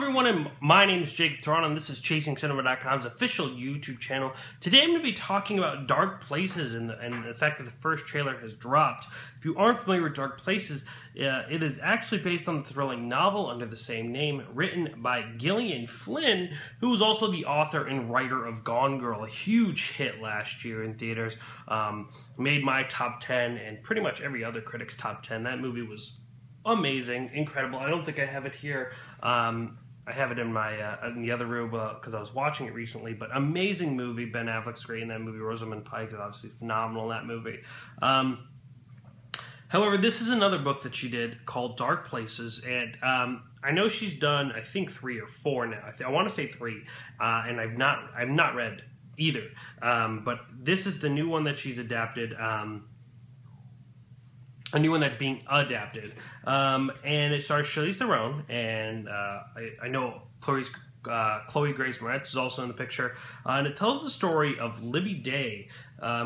everyone, and my name is Jacob Toronto, and this is ChasingCinema.com's official YouTube channel. Today I'm going to be talking about Dark Places and the fact that the first trailer has dropped. If you aren't familiar with Dark Places, it is actually based on the thrilling novel under the same name, written by Gillian Flynn, who was also the author and writer of Gone Girl, a huge hit last year in theaters. Made my top 10 and pretty much every other critic's top 10. That movie was amazing, incredible. I don't think I have it here. I have it in my in the other room because I was watching it recently. But amazing movie. Ben Affleck's great in that movie. Rosamund Pike is obviously phenomenal in that movie. However, this is another book that she did called Dark Places, and I know she's done, I think, 3 or 4 now. I want to say 3, and I've not read either. But this is the new one that she's adapted. A new one that's being adapted, and it stars Charlize Theron, and I know Chloe Grace Moretz is also in the picture, and it tells the story of Libby Day,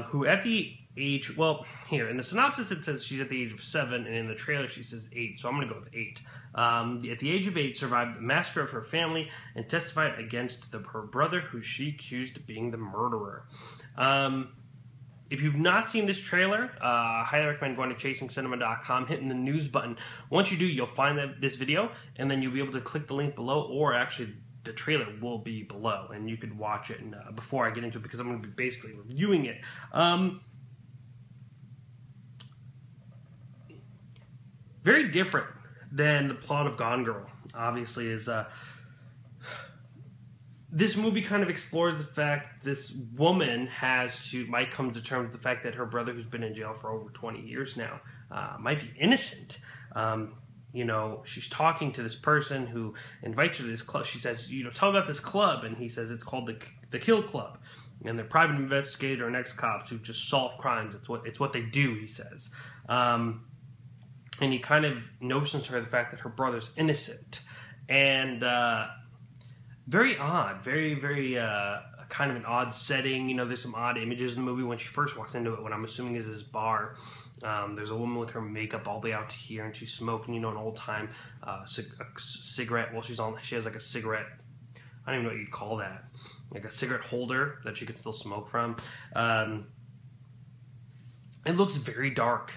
who at the age, well, here in the synopsis it says she's at the age of 7, and in the trailer she says 8, so I'm going to go with 8. At the age of 8, survived the massacre of her family and testified against her brother, who she accused of being the murderer. If you've not seen this trailer, I highly recommend going to ChasingCinema.com, hitting the news button. Once you do, you'll find this video, and then you'll be able to click the link below, or actually the trailer will be below, and you could watch it before I get into it, because I'm going to be basically reviewing it. Very different than the plot of Gone Girl, obviously, is... This movie kind of explores the fact this woman might come to terms with the fact that her brother, who's been in jail for over 20 years now, might be innocent. You know, she's talking to this person who invites her to this club. She says, you know, tell me about this club, and he says it's called the Kill Club, and they're private investigator and ex-cops who just solve crimes. It's what they do, he says. And he kind of notions her the fact that her brother's innocent, and very odd, very kind of an odd setting. You know, there's some odd images in the movie when she first walks into it, what I'm assuming is this bar. There's a woman with her makeup all the way out to here, and she's smoking, you know, an old-time cigarette. Well, she has like a cigarette, I don't even know what you'd call that, like a cigarette holder that she could still smoke from. It looks very dark.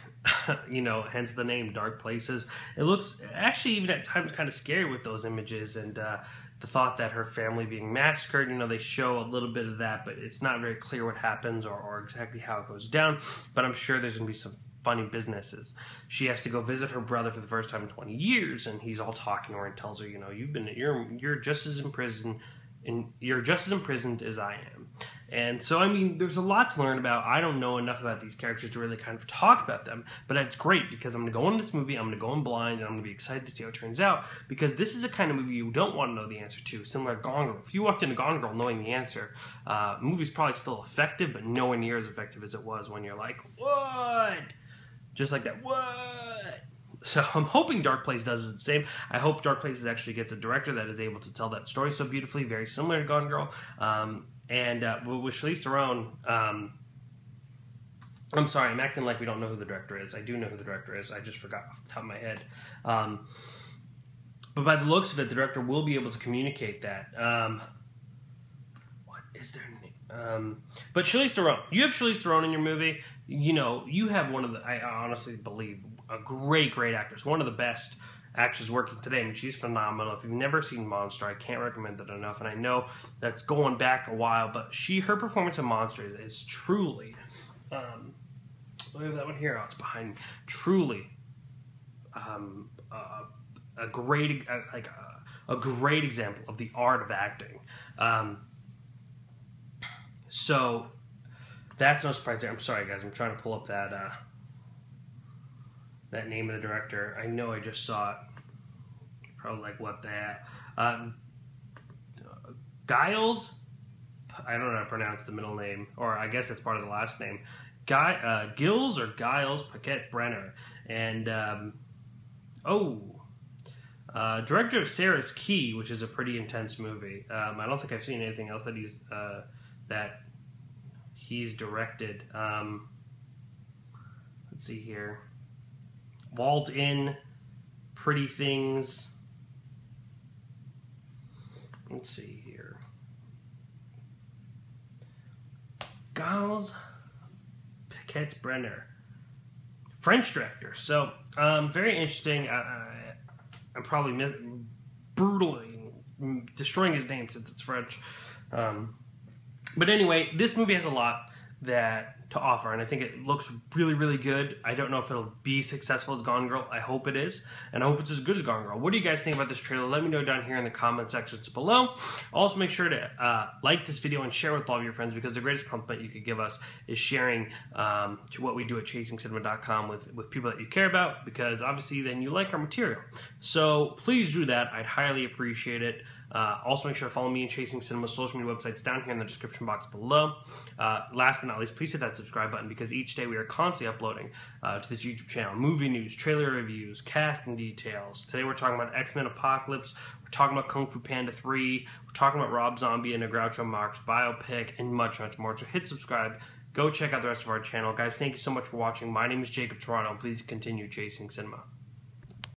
You know, hence the name Dark Places. It looks actually even at times kind of scary with those images, and the thought that her family being massacred, you know, they show a little bit of that, but it's not very clear what happens or exactly how it goes down. But I'm sure there's going to be some funny businesses. She has to go visit her brother for the first time in 20 years, and he's all talking to her and tells her, you know, you're just as imprisoned, and you're just as imprisoned as I am. And so, I mean, there's a lot to learn about. I don't know enough about these characters to really kind of talk about them, but that's great, because I'm going to go into this movie, I'm going to go in blind, and I'm going to be excited to see how it turns out, because this is the kind of movie you don't want to know the answer to, similar to Gone Girl. If you walked into Gone Girl knowing the answer, the movie's probably still effective, but nowhere near as effective as it was when you're like, what? Just like that, what? So I'm hoping Dark Place does the same. I hope Dark Places actually gets a director that is able to tell that story so beautifully, very similar to Gone Girl. And with Charlize Theron, I'm sorry, I'm acting like we don't know who the director is. I do know who the director is. I just forgot off the top of my head. But by the looks of it, the director will be able to communicate that. What is their name? But Charlize Theron. You have Charlize Theron in your movie. You know, you have one of the, I honestly believe, a great actress. One of the best actors working today. I mean, she's phenomenal. If you've never seen Monster, I can't recommend it enough. And I know that's going back a while, but her performance in Monster is truly, look at that one here. Oh, it's behind me. Truly, a great example of the art of acting. So that's no surprise there. I'm sorry, guys. I'm trying to pull up that name of the director. I know I just saw it. Probably like, what the heck? Giles? I don't know how to pronounce the middle name, or I guess that's part of the last name. Gilles or Giles Paquette Brenner. And, director of Sarah's Key, which is a pretty intense movie. I don't think I've seen anything else that he's directed. Let's see here. Walled In, Pretty Things. let's see here. Gilles Piquet-Brenner, French director. So very interesting. I'm probably brutally destroying his name since it's French. But anyway, this movie has a lot to offer, and I think it looks really, really good. I don't know if it'll be successful as Gone Girl. I hope it is, and I hope it's as good as Gone Girl. What do you guys think about this trailer? Let me know down here in the comment sections below. Also, make sure to like this video and share with all of your friends, because the greatest compliment you could give us is sharing to what we do at ChasingCinema.com with people that you care about, because obviously then you like our material. So please do that. I'd highly appreciate it. Also, make sure to follow me and Chasing Cinema social media websites down here in the description box below. Last but not least, please hit that subscribe button, because each day we are constantly uploading to this YouTube channel movie news, trailer reviews, casting details. Today we're talking about X-Men Apocalypse. We're talking about Kung Fu Panda 3. We're talking about Rob Zombie and a Groucho Marx biopic, and much, much more. So hit subscribe. Go check out the rest of our channel. Guys, thank you so much for watching. My name is Jacob Toronto, and please continue chasing cinema.